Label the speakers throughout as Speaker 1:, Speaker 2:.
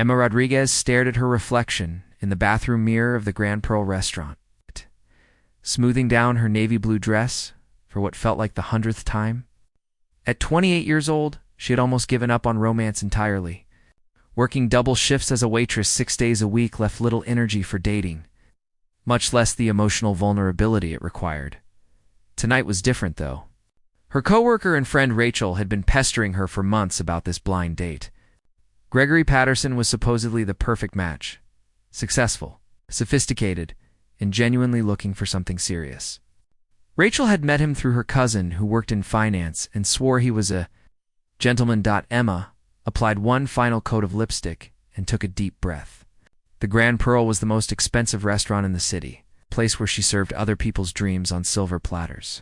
Speaker 1: Emma Rodriguez stared at her reflection in the bathroom mirror of the Grand Pearl restaurant, smoothing down her navy blue dress for what felt like the 100th time. At 28 years old, she had almost given up on romance entirely. Working double shifts as a waitress 6 days a week left little energy for dating, much less the emotional vulnerability it required. Tonight was different, though. Her coworker and friend Rachel had been pestering her for months about this blind date. Gregory Patterson was supposedly the perfect match. Successful, sophisticated, and genuinely looking for something serious. Rachel had met him through her cousin who worked in finance and swore he was a gentleman. Emma applied one final coat of lipstick and took a deep breath. The Grand Pearl was the most expensive restaurant in the city, a place where she served other people's dreams on silver platters.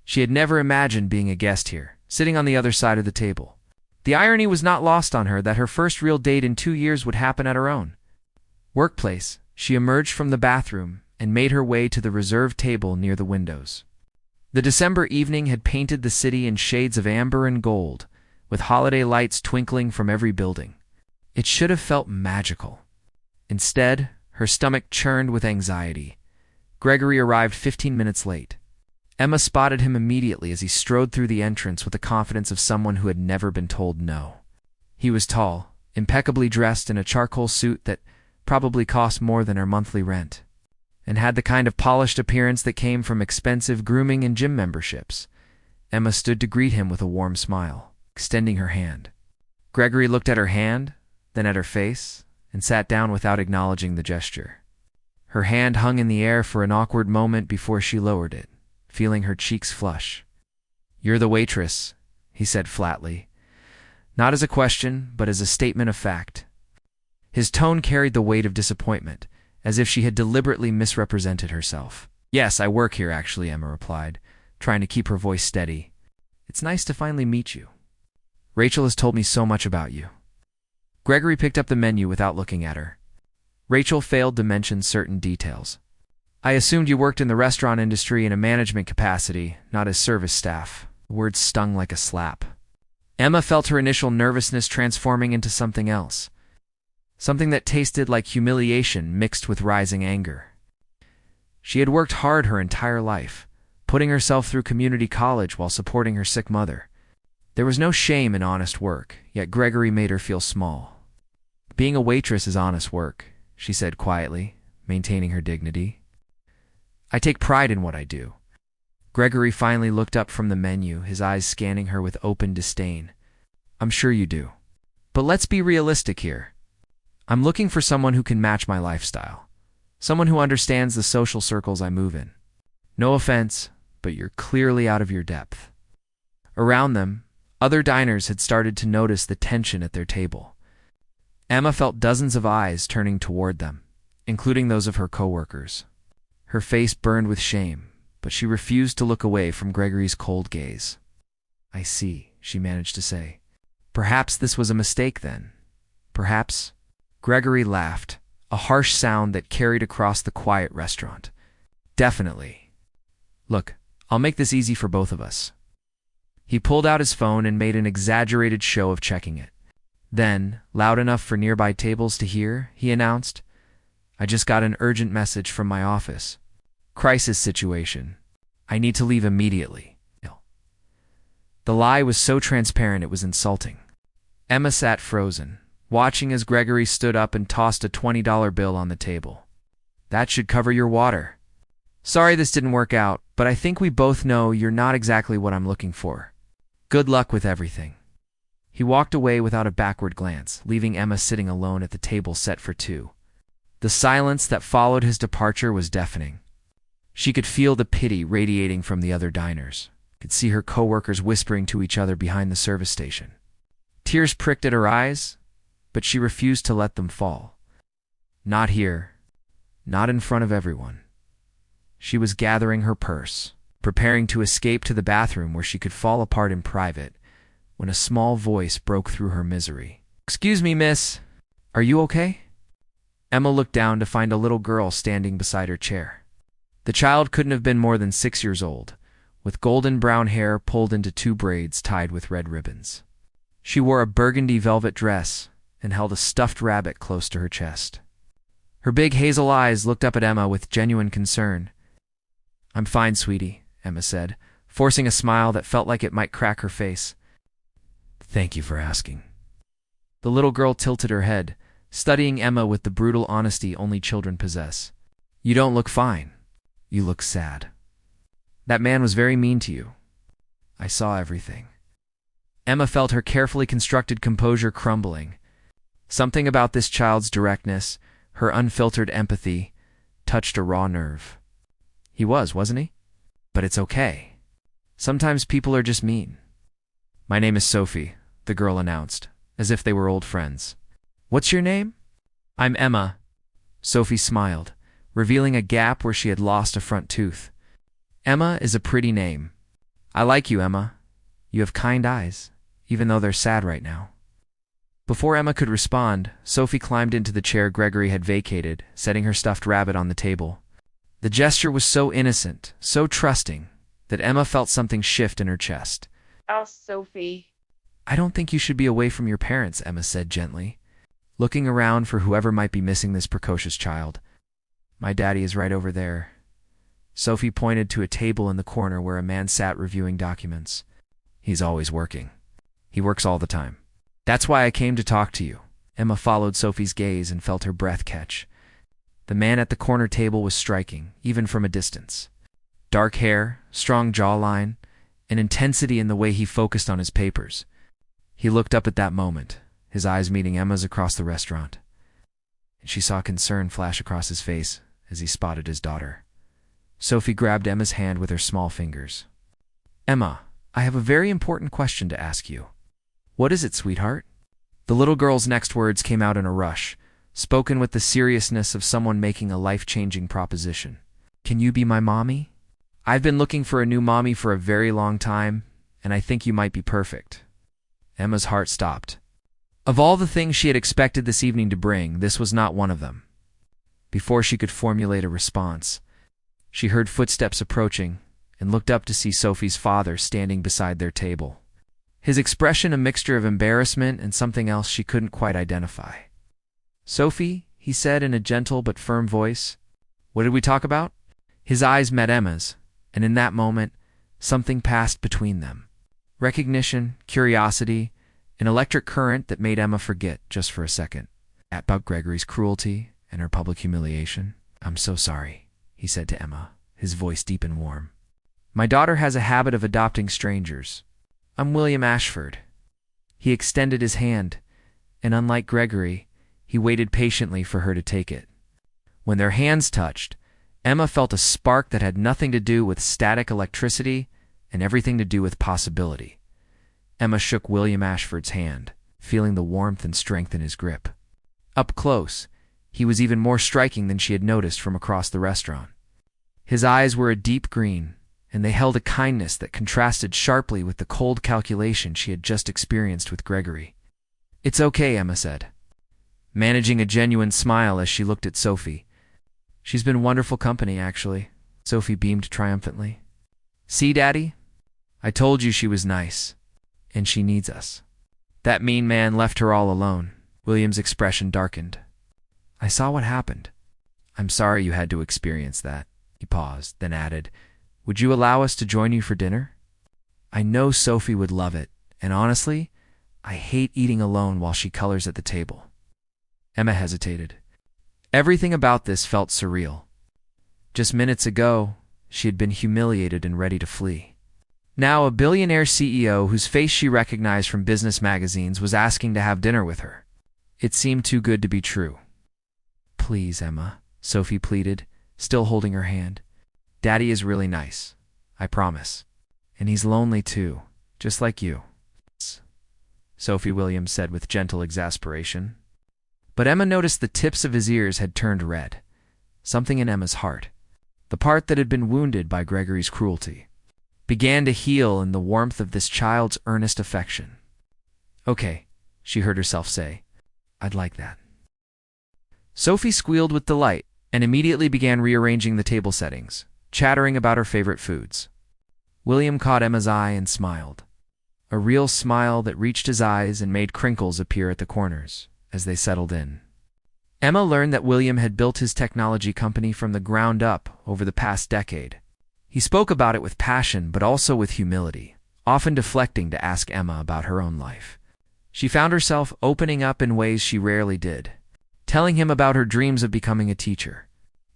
Speaker 1: She had never imagined being a guest here, sitting on the other side of the table. The irony was not lost on her that her first real date in 2 years would happen at her own workplace. She emerged from the bathroom and made her way to the reserved table near the windows. The December evening had painted the city in shades of amber and gold, with holiday lights twinkling from every building. It should have felt magical. Instead, her stomach churned with anxiety. Gregory arrived 15 minutes late. Emma spotted him immediately as he strode through the entrance with the confidence of someone who had never been told no. He was tall, impeccably dressed in a charcoal suit that probably cost more than her monthly rent, and had the kind of polished appearance that came from expensive grooming and gym memberships. Emma stood to greet him with a warm smile, extending her hand. Gregory looked at her hand, then at her face, and sat down without acknowledging the gesture. Her hand hung in the air for an awkward moment before she lowered it, feeling her cheeks flush. "You're the waitress," he said flatly, not as a question, but as a statement of fact. His tone carried the weight of disappointment, as if she had deliberately misrepresented herself. "Yes, I work here, actually," Emma replied, trying to keep her voice steady. "It's nice to finally meet you. Rachel has told me so much about you." Gregory picked up the menu without looking at her. Rachel failed to mention certain details. "I assumed you worked in the restaurant industry in a management capacity, not as service staff." The words stung like a slap. Emma felt her initial nervousness transforming into something else. Something that tasted like humiliation mixed with rising anger. She had worked hard her entire life, putting herself through community college while supporting her sick mother. There was no shame in honest work, yet Gregory made her feel small. "Being a waitress is honest work," she said quietly, maintaining her dignity. "I take pride in what I do." Gregory finally looked up from the menu, his eyes scanning her with open disdain. "I'm sure you do. But let's be realistic here. I'm looking for someone who can match my lifestyle. Someone who understands the social circles I move in. No offense, but you're clearly out of your depth." Around them, other diners had started to notice the tension at their table. Emma felt dozens of eyes turning toward them, including those of her coworkers. Her face burned with shame, but she refused to look away from Gregory's cold gaze. "I see," she managed to say. "Perhaps this was a mistake then. Perhaps—" Gregory laughed, a harsh sound that carried across the quiet restaurant. "Definitely. Look, I'll make this easy for both of us." He pulled out his phone and made an exaggerated show of checking it. Then, loud enough for nearby tables to hear, he announced, "I just got an urgent message from my office. Crisis situation. I need to leave immediately." The lie was so transparent it was insulting. Emma sat frozen, watching as Gregory stood up and tossed a $20 bill on the table. "That should cover your water. Sorry this didn't work out, but I think we both know you're not exactly what I'm looking for. Good luck with everything." He walked away without a backward glance, leaving Emma sitting alone at the table set for two. The silence that followed his departure was deafening. She could feel the pity radiating from the other diners, could see her coworkers whispering to each other behind the service station. Tears pricked at her eyes, but she refused to let them fall. Not here, not in front of everyone. She was gathering her purse, preparing to escape to the bathroom where she could fall apart in private, when a small voice broke through her misery. "Excuse me, miss. Are you okay?" Emma looked down to find a little girl standing beside her chair. The child couldn't have been more than 6 years old, with golden brown hair pulled into 2 braids tied with red ribbons. She wore a burgundy velvet dress, and held a stuffed rabbit close to her chest. Her big hazel eyes looked up at Emma with genuine concern. "I'm fine, sweetie," Emma said, forcing a smile that felt like it might crack her face. "Thank you for asking." The little girl tilted her head, studying Emma with the brutal honesty only children possess. "You don't look fine. You look sad. That man was very mean to you. I saw everything." Emma felt her carefully constructed composure crumbling. Something about this child's directness, her unfiltered empathy, touched a raw nerve. He was, wasn't he? But it's okay. Sometimes people are just mean. "My name is Sophie," the girl announced, as if they were old friends. "What's your name?" "I'm Emma." Sophie smiled, revealing a gap where she had lost a front tooth. "Emma is a pretty name. I like you, Emma. You have kind eyes, even though they're sad right now." Before Emma could respond, Sophie climbed into the chair Gregory had vacated, setting her stuffed rabbit on the table. The gesture was so innocent, so trusting, that Emma felt something shift in her chest.
Speaker 2: "Oh, Sophie."
Speaker 1: "I don't think you should be away from your parents," Emma said gently, looking around for whoever might be missing this precocious child. "My daddy is right over there." Sophie pointed to a table in the corner where a man sat reviewing documents. "He's always working. He works all the time. That's why I came to talk to you." Emma followed Sophie's gaze and felt her breath catch. The man at the corner table was striking, even from a distance. Dark hair, strong jawline, an intensity in the way he focused on his papers. He looked up at that moment, his eyes meeting Emma's across the restaurant. And she saw concern flash across his face as he spotted his daughter. Sophie grabbed Emma's hand with her small fingers. "Emma, I have a very important question to ask you." "What is it, sweetheart?" The little girl's next words came out in a rush, spoken with the seriousness of someone making a life-changing proposition. "Can you be my mommy? I've been looking for a new mommy for a very long time, and I think you might be perfect." Emma's heart stopped. Of all the things she had expected this evening to bring, this was not one of them. Before she could formulate a response, she heard footsteps approaching and looked up to see Sophie's father standing beside their table. His expression a mixture of embarrassment and something else she couldn't quite identify. "Sophie," he said in a gentle but firm voice, "what did we talk about?" His eyes met Emma's, and in that moment, something passed between them. Recognition, curiosity, an electric current that made Emma forget, just for a second, about Gregory's cruelty and her public humiliation. "I'm so sorry," he said to Emma, his voice deep and warm. "My daughter has a habit of adopting strangers. I'm William Ashford." He extended his hand, and unlike Gregory, he waited patiently for her to take it. When their hands touched, Emma felt a spark that had nothing to do with static electricity and everything to do with possibility. Emma shook William Ashford's hand, feeling the warmth and strength in his grip. Up close, he was even more striking than she had noticed from across the restaurant. His eyes were a deep green, and they held a kindness that contrasted sharply with the cold calculation she had just experienced with Gregory. "It's okay," Emma said, managing a genuine smile as she looked at Sophie. "She's been wonderful company, actually." Sophie beamed triumphantly. "See, Daddy? I told you she was nice. And she needs us." "That mean man left her all alone." William's expression darkened. "I saw what happened. I'm sorry you had to experience that." He paused, then added, "Would you allow us to join you for dinner? I know Sophie would love it, and honestly, I hate eating alone while she colors at the table." Emma hesitated. Everything about this felt surreal. Just minutes ago, she had been humiliated and ready to flee. Now a billionaire CEO whose face she recognized from business magazines was asking to have dinner with her. It seemed too good to be true. "Please, Emma," Sophie pleaded, still holding her hand. "Daddy is really nice, I promise. And he's lonely too, just like you," Sophie Williams said with gentle exasperation. But Emma noticed the tips of his ears had turned red. Something in Emma's heart, the part that had been wounded by Gregory's cruelty, began to heal in the warmth of this child's earnest affection. "Okay," she heard herself say. "I'd like that." Sophie squealed with delight and immediately began rearranging the table settings, chattering about her favorite foods. William caught Emma's eye and smiled. A real smile that reached his eyes and made crinkles appear at the corners, as they settled in. Emma learned that William had built his technology company from the ground up over the past decade. He spoke about it with passion, but also with humility, often deflecting to ask Emma about her own life. She found herself opening up in ways she rarely did, telling him about her dreams of becoming a teacher.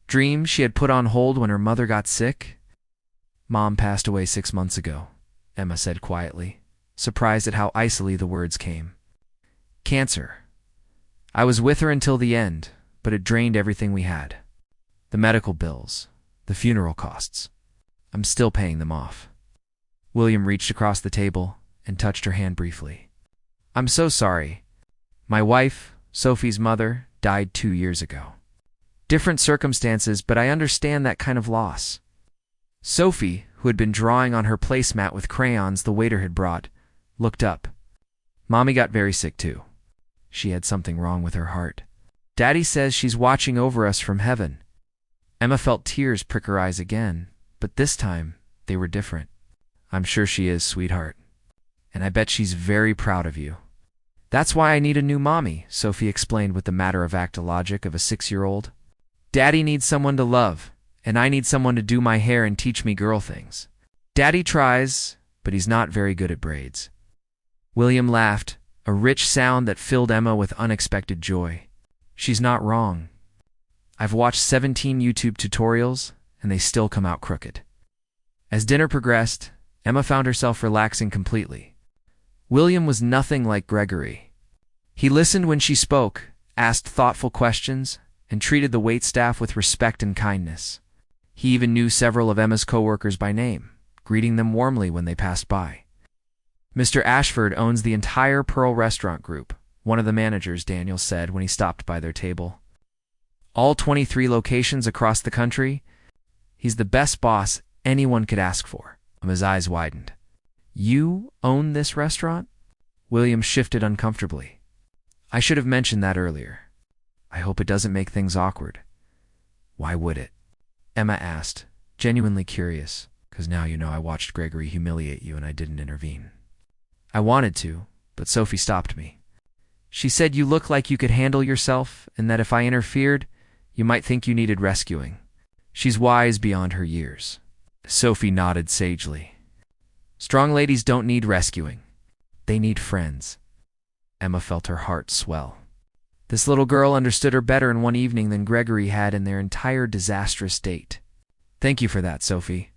Speaker 1: Dreams she had put on hold when her mother got sick. "Mom passed away 6 months ago," Emma said quietly, surprised at how icily the words came. "Cancer. I was with her until the end, but it drained everything we had. The medical bills, the funeral costs. I'm still paying them off." William reached across the table and touched her hand briefly. "I'm so sorry. My wife, Sophie's mother, died 2 years ago. Different circumstances, but I understand that kind of loss." Sophie, who had been drawing on her placemat with crayons the waiter had brought, looked up. "Mommy got very sick too. She had something wrong with her heart. Daddy says she's watching over us from heaven." Emma felt tears prick her eyes again, but this time they were different. "I'm sure she is, sweetheart. And I bet she's very proud of you." "That's why I need a new mommy," Sophie explained with the matter-of-fact logic of a 6-year-old. "Daddy needs someone to love, and I need someone to do my hair and teach me girl things. Daddy tries, but he's not very good at braids." William laughed, a rich sound that filled Emma with unexpected joy. "She's not wrong. I've watched 17 YouTube tutorials, and they still come out crooked." As dinner progressed, Emma found herself relaxing completely. William was nothing like Gregory. He listened when she spoke, asked thoughtful questions, and treated the waitstaff with respect and kindness. He even knew several of Emma's coworkers by name, greeting them warmly when they passed by. "Mr. Ashford owns the entire Pearl Restaurant Group," one of the managers, Daniel, said when he stopped by their table. "All 23 locations across the country. He's the best boss anyone could ask for." Emma's eyes widened. "You own this restaurant?" William shifted uncomfortably. "I should have mentioned that earlier. I hope it doesn't make things awkward." "Why would it?" Emma asked, genuinely curious, "'Cause now you know I watched Gregory humiliate you and I didn't intervene." "I wanted to, but Sophie stopped me. She said you look like you could handle yourself and that if I interfered, you might think you needed rescuing. She's wise beyond her years." Sophie nodded sagely. "Strong ladies don't need rescuing. They need friends." Emma felt her heart swell. This little girl understood her better in one evening than Gregory had in their entire disastrous date. "Thank you for that, Sophie.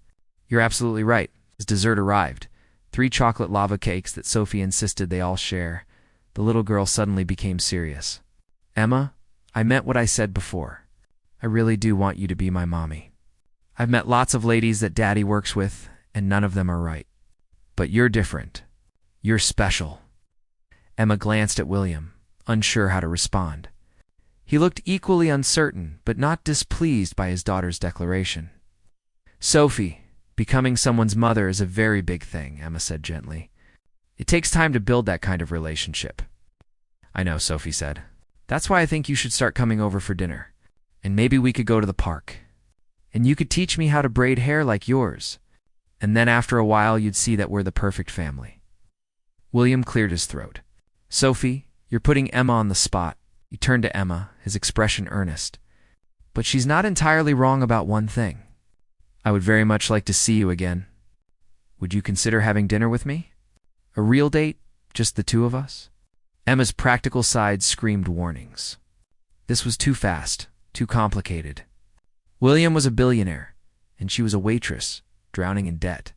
Speaker 1: You're absolutely right." As dessert arrived, 3 chocolate lava cakes that Sophie insisted they all share, the little girl suddenly became serious. "Emma, I meant what I said before. I really do want you to be my mommy. I've met lots of ladies that Daddy works with, and none of them are right. But you're different. You're special." Emma glanced at William, unsure how to respond. He looked equally uncertain, but not displeased by his daughter's declaration. "Sophie, becoming someone's mother is a very big thing," Emma said gently. "It takes time to build that kind of relationship." "I know," Sophie said. "That's why I think you should start coming over for dinner. And maybe we could go to the park. And you could teach me how to braid hair like yours. And then after a while you'd see that we're the perfect family." William cleared his throat. "Sophie, you're putting Emma on the spot." He turned to Emma, his expression earnest. "But she's not entirely wrong about one thing. I would very much like to see you again. Would you consider having dinner with me? A real date, just the 2 of us?" Emma's practical side screamed warnings. This was too fast, too complicated. William was a billionaire, and she was a waitress, drowning in debt.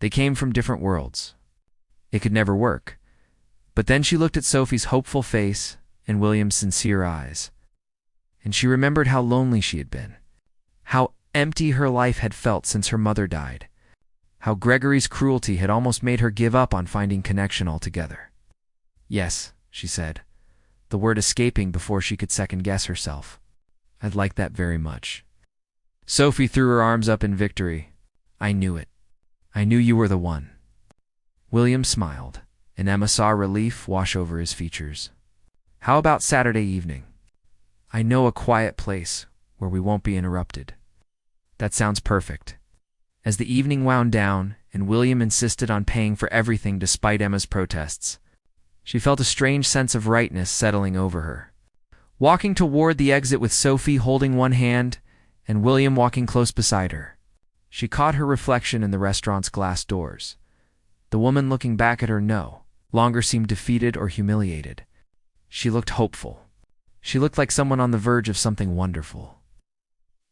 Speaker 1: They came from different worlds. It could never work. But then she looked at Sophie's hopeful face and William's sincere eyes, and she remembered how lonely she had been, how empty her life had felt since her mother died, how Gregory's cruelty had almost made her give up on finding connection altogether. "Yes," she said, the word escaping before she could second-guess herself. "I'd like that very much." Sophie threw her arms up in victory. "I knew it. I knew you were the one." William smiled, and Emma saw relief wash over his features. "How about Saturday evening? I know a quiet place where we won't be interrupted." "That sounds perfect." As the evening wound down and William insisted on paying for everything despite Emma's protests, She felt a strange sense of rightness settling over her. Walking toward the exit with Sophie holding one hand and William walking close beside her, she caught her reflection in the restaurant's glass doors. The woman looking back at her no longer seemed defeated or humiliated. She looked hopeful. She looked like someone on the verge of something wonderful.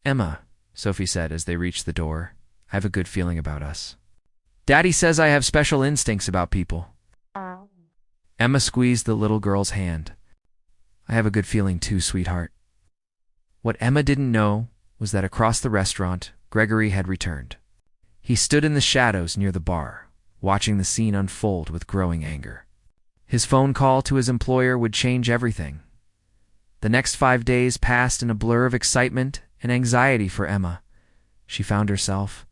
Speaker 1: "Emma," Sophie said as they reached the door, "I have a good feeling about us. Daddy says I have special instincts about people." Emma squeezed the little girl's hand. "I have a good feeling too, sweetheart." What Emma didn't know was that across the restaurant, Gregory had returned. He stood in the shadows near the bar, watching the scene unfold with growing anger. His phone call to his employer would change everything. The next 5 days passed in a blur of excitement and anxiety for Emma. She found herself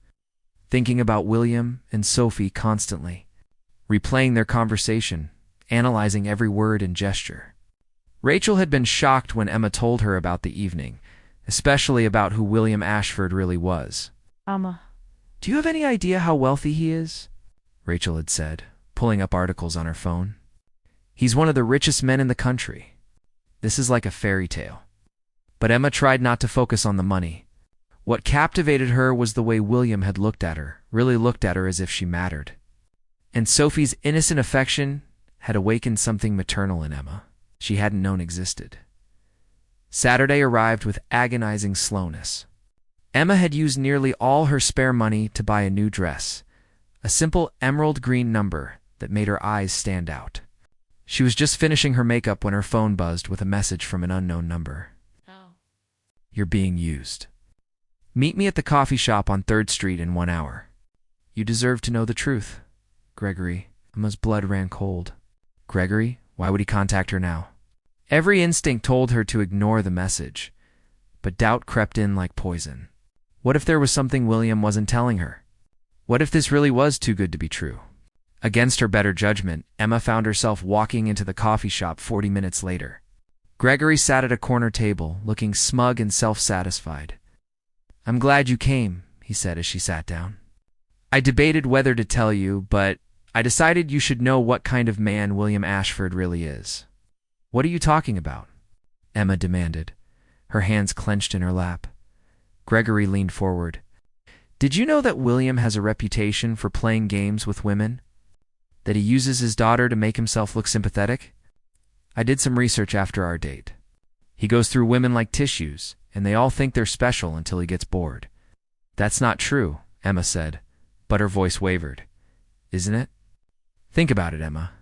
Speaker 1: thinking about William and Sophie constantly, replaying their conversation, analyzing every word and gesture. Rachel had been shocked when Emma told her about the evening, especially about who William Ashford really was.
Speaker 2: Emma,
Speaker 1: "Do you have any idea how wealthy he is?" Rachel had said, pulling up articles on her phone. "He's one of the richest men in the country. This is like a fairy tale." But Emma tried not to focus on the money. What captivated her was the way William had looked at her, really looked at her as if she mattered. And Sophie's innocent affection had awakened something maternal in Emma she hadn't known existed. Saturday arrived with agonizing slowness. Emma had used nearly all her spare money to buy a new dress, a simple emerald green number that made her eyes stand out. She was just finishing her makeup when her phone buzzed with a message from an unknown number.
Speaker 2: oh,
Speaker 1: "You're being used. Meet me at the coffee shop on 3rd Street in 1 hour." "You deserve to know the truth, Gregory." Emma's blood ran cold. Gregory? Why would he contact her now? Every instinct told her to ignore the message, but doubt crept in like poison. What if there was something William wasn't telling her? What if this really was too good to be true? Against her better judgment, Emma found herself walking into the coffee shop 40 minutes later. Gregory sat at a corner table, looking smug and self-satisfied. "I'm glad you came," he said as she sat down. "I debated whether to tell you, but I decided you should know what kind of man William Ashford really is." "What are you talking about?" Emma demanded, her hands clenched in her lap. Gregory leaned forward. "Did you know that William has a reputation for playing games with women? That he uses his daughter to make himself look sympathetic? I did some research after our date. He goes through women like tissues, and they all think they're special until he gets bored." "That's not true," Emma said, but her voice wavered. "Isn't it? Think about it, Emma.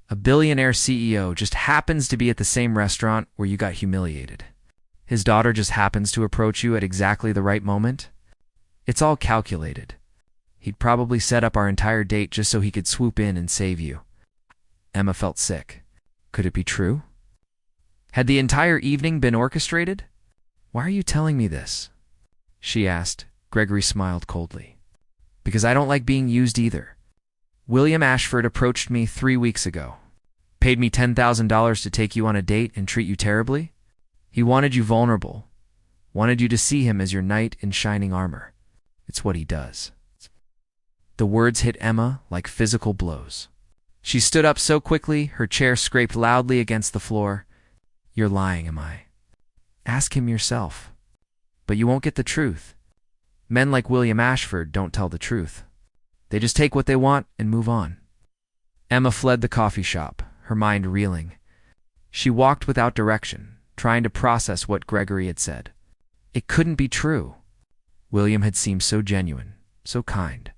Speaker 1: A billionaire CEO just happens to be at the same restaurant where you got humiliated. His daughter just happens to approach you at exactly the right moment. It's all calculated. He'd probably set up our entire date just so he could swoop in and save you." Emma felt sick. Could it be true? Had the entire evening been orchestrated? "Why are you telling me this?" she asked. Gregory smiled coldly. "Because I don't like being used either. William Ashford approached me 3 weeks ago. Paid me $10,000 to take you on a date and treat you terribly. He wanted you vulnerable. Wanted you to see him as your knight in shining armor. It's what he does." The words hit Emma like physical blows. She stood up so quickly, her chair scraped loudly against the floor. "You're lying, am I? Ask him yourself." "But you won't get the truth. Men like William Ashford don't tell the truth. They just take what they want and move on." Emma fled the coffee shop, her mind reeling. She walked without direction, trying to process what Gregory had said. It couldn't be true. William had seemed so genuine, so kind.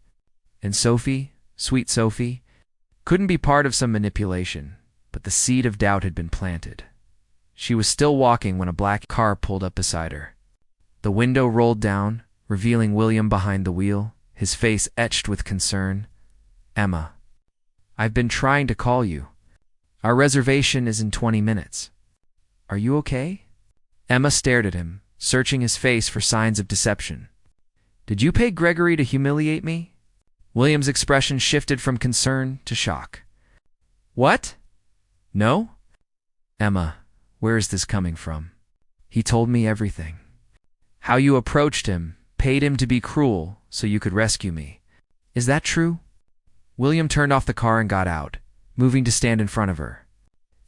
Speaker 1: And Sophie, sweet Sophie, couldn't be part of some manipulation, but the seed of doubt had been planted. She was still walking when a black car pulled up beside her. The window rolled down, revealing William behind the wheel, his face etched with concern. "Emma, I've been trying to call you. Our reservation is in 20 minutes. Are you okay?" Emma stared at him, searching his face for signs of deception. "Did you pay Gregory to humiliate me?" William's expression shifted from concern to shock. "What? No?" "Emma, where is this coming from? He told me everything. How you approached him, paid him to be cruel so you could rescue me. Is that true?" William turned off the car and got out, moving to stand in front of her.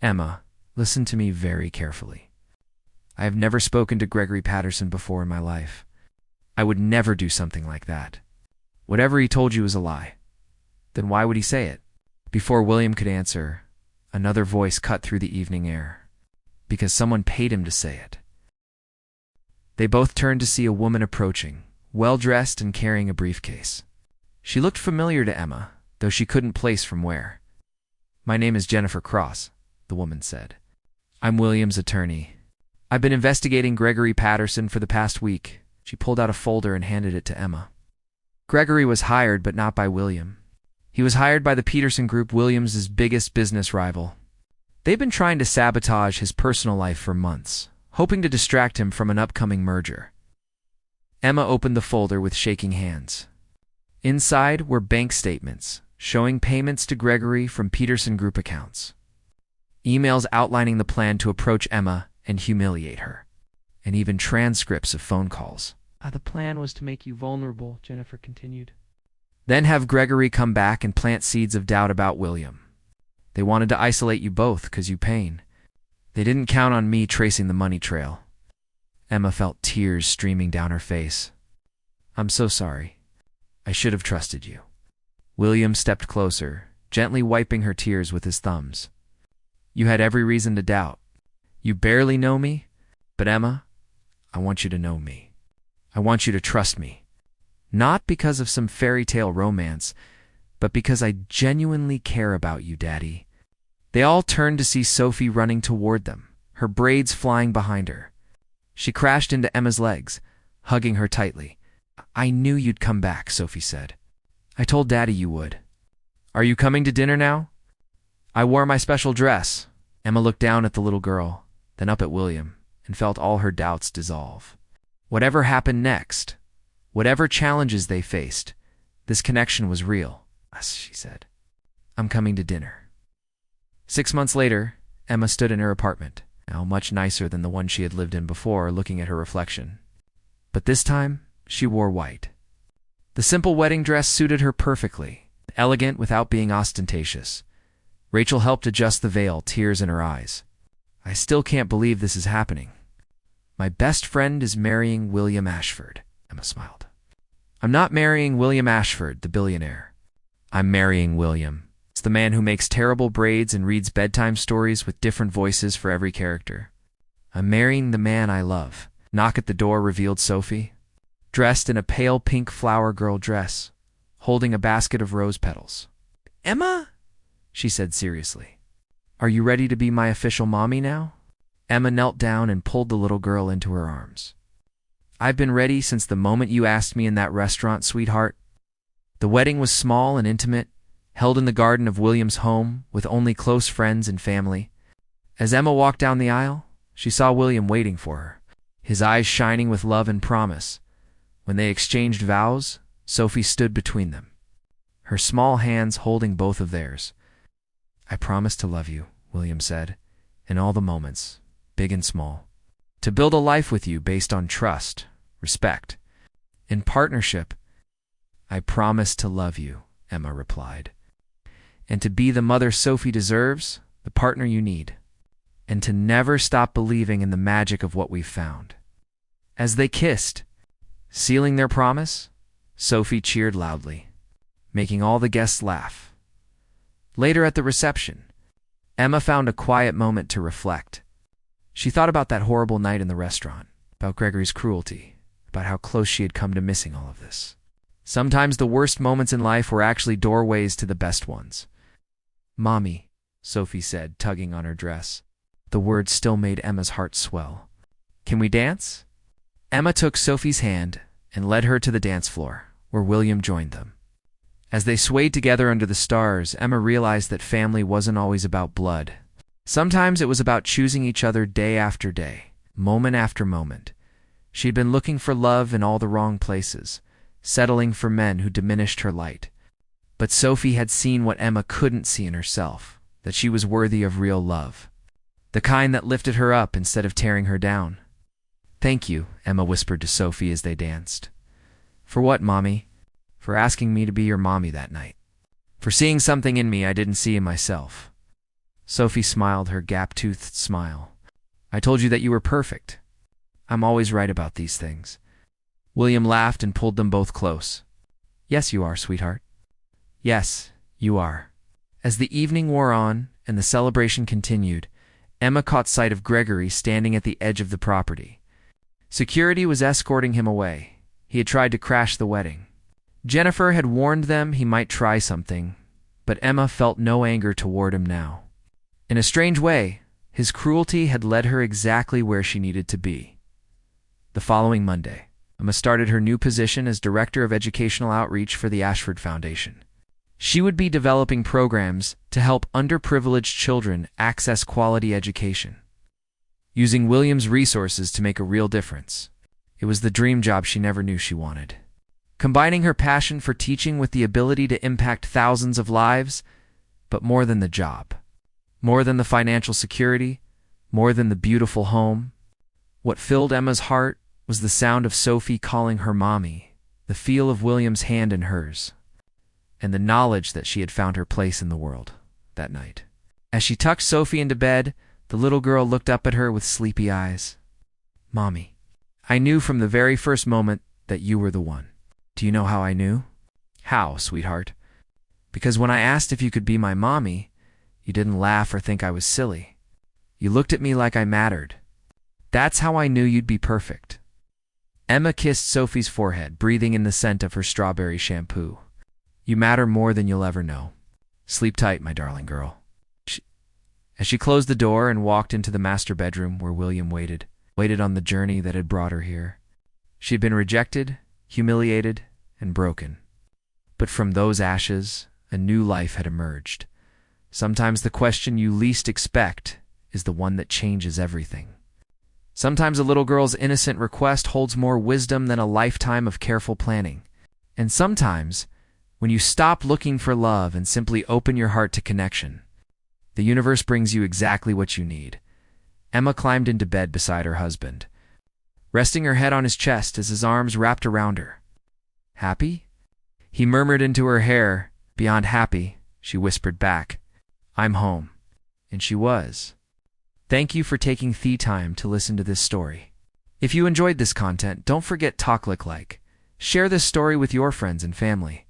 Speaker 1: Emma, listen to me very carefully. I have never spoken to Gregory Patterson before in my life. I would never do something like that. Whatever he told you is a lie. Then why would he say it? Before William could answer, another voice cut through the evening air. Because someone paid him to say it. They both turned to see a woman approaching, well-dressed and carrying a briefcase. She looked familiar to Emma, though she couldn't place from where. My name is Jennifer Cross, the woman said. I'm William's attorney. I've been investigating Gregory Patterson for the past week. She pulled out a folder and handed it to Emma. Gregory was hired, but not by William. He was hired by the Peterson Group, William's biggest business rival. They've been trying to sabotage his personal life for months, hoping to distract him from an upcoming merger. Emma opened the folder with shaking hands. Inside were bank statements showing payments to Gregory from Peterson Group accounts. Emails outlining the plan to approach Emma and humiliate her, and even transcripts of phone calls.
Speaker 3: The plan was to make you vulnerable, Jennifer continued.
Speaker 1: Then have Gregory come back and plant seeds of doubt about William. They wanted to isolate you both because you pain. They didn't count on me tracing the money trail. Emma felt tears streaming down her face. I'm so sorry. I should have trusted you. William stepped closer, gently wiping her tears with his thumbs. You had every reason to doubt. You barely know me, but Emma, I want you to know me. I want you to trust me. Not because of some fairy tale romance, but because I genuinely care about you, Daddy. They all turned to see Sophie running toward them, her braids flying behind her. She crashed into Emma's legs, hugging her tightly. I knew you'd come back, Sophie said. I told Daddy you would. Are you coming to dinner now? I wore my special dress. Emma looked down at the little girl, then up at William, and felt all her doubts dissolve. Whatever happened next, whatever challenges they faced, this connection was real. Yes, she said. I'm coming to dinner. 6 months later, Emma stood in her apartment, now much nicer than the one she had lived in before, looking at her reflection. But this time, she wore white. The simple wedding dress suited her perfectly, elegant without being ostentatious. Rachel helped adjust the veil, tears in her eyes. I still can't believe this is happening. My best friend is marrying William Ashford, Emma smiled. I'm not marrying William Ashford, the billionaire. I'm marrying William. It's the man who makes terrible braids and reads bedtime stories with different voices for every character. I'm marrying the man I love. Knock at the door revealed Sophie, dressed in a pale pink flower girl dress, holding a basket of rose petals. Emma? She said seriously. Are you ready to be my official mommy now? Emma knelt down and pulled the little girl into her arms. I've been ready since the moment you asked me in that restaurant, sweetheart. The wedding was small and intimate, held in the garden of William's home with only close friends and family. As Emma walked down the aisle, she saw William waiting for her, his eyes shining with love and promise. When they exchanged vows, Sophie stood between them, her small hands holding both of theirs. I promise to love you, William said, in all the moments, big and small. To build a life with you based on trust, respect, and partnership. I promise to love you, Emma replied. And to be the mother Sophie deserves, the partner you need. And to never stop believing in the magic of what we've found. As they kissed, sealing their promise, Sophie cheered loudly, making all the guests laugh. Later at the reception, Emma found a quiet moment to reflect. She thought about that horrible night in the restaurant, about Gregory's cruelty, about how close she had come to missing all of this. Sometimes the worst moments in life were actually doorways to the best ones. Mommy, Sophie said, tugging on her dress. The words still made Emma's heart swell. Can we dance? Emma took Sophie's hand and led her to the dance floor, where William joined them. As they swayed together under the stars, Emma realized that family wasn't always about blood. Sometimes it was about choosing each other day after day, moment after moment. She'd been looking for love in all the wrong places, settling for men who diminished her light. But Sophie had seen what Emma couldn't see in herself, that she was worthy of real love. The kind that lifted her up instead of tearing her down. Thank you, Emma whispered to Sophie as they danced. For what, Mommy? For asking me to be your mommy that night. For seeing something in me I didn't see in myself. Sophie smiled her gap-toothed smile. I told you that you were perfect. I'm always right about these things. William laughed and pulled them both close. Yes, you are, sweetheart. Yes, you are. As the evening wore on and the celebration continued, Emma caught sight of Gregory standing at the edge of the property. Security was escorting him away. He had tried to crash the wedding. Jennifer had warned them he might try something, but Emma felt no anger toward him now. In a strange way, his cruelty had led her exactly where she needed to be. The following Monday, Emma started her new position as Director of Educational Outreach for the Ashford Foundation. She would be developing programs to help underprivileged children access quality education, using William's resources to make a real difference. It was the dream job she never knew she wanted. Combining her passion for teaching with the ability to impact thousands of lives, but more than the job, more than the financial security, more than the beautiful home, what filled Emma's heart was the sound of Sophie calling her mommy, the feel of William's hand in hers, and the knowledge that she had found her place in the world that night. As she tucked Sophie into bed, the little girl looked up at her with sleepy eyes. Mommy, I knew from the very first moment that you were the one. Do you know how I knew? How, sweetheart? Because when I asked if you could be my mommy, you didn't laugh or think I was silly. You looked at me like I mattered. That's how I knew you'd be perfect. Emma kissed Sophie's forehead, breathing in the scent of her strawberry shampoo. You matter more than you'll ever know. Sleep tight, my darling girl. As she closed the door and walked into the master bedroom where William waited on the journey that had brought her here. She had been rejected, humiliated, and broken. But from those ashes, a new life had emerged. Sometimes the question you least expect is the one that changes everything. Sometimes a little girl's innocent request holds more wisdom than a lifetime of careful planning. And sometimes, when you stop looking for love and simply open your heart to connection, the universe brings you exactly what you need. Emma climbed into bed beside her husband, resting her head on his chest as his arms wrapped around her. Happy? He murmured into her hair. Beyond happy, she whispered back. I'm home. And she was. Thank you for taking the time to listen to this story. If you enjoyed this content, don't forget to click like. Share this story with your friends and family.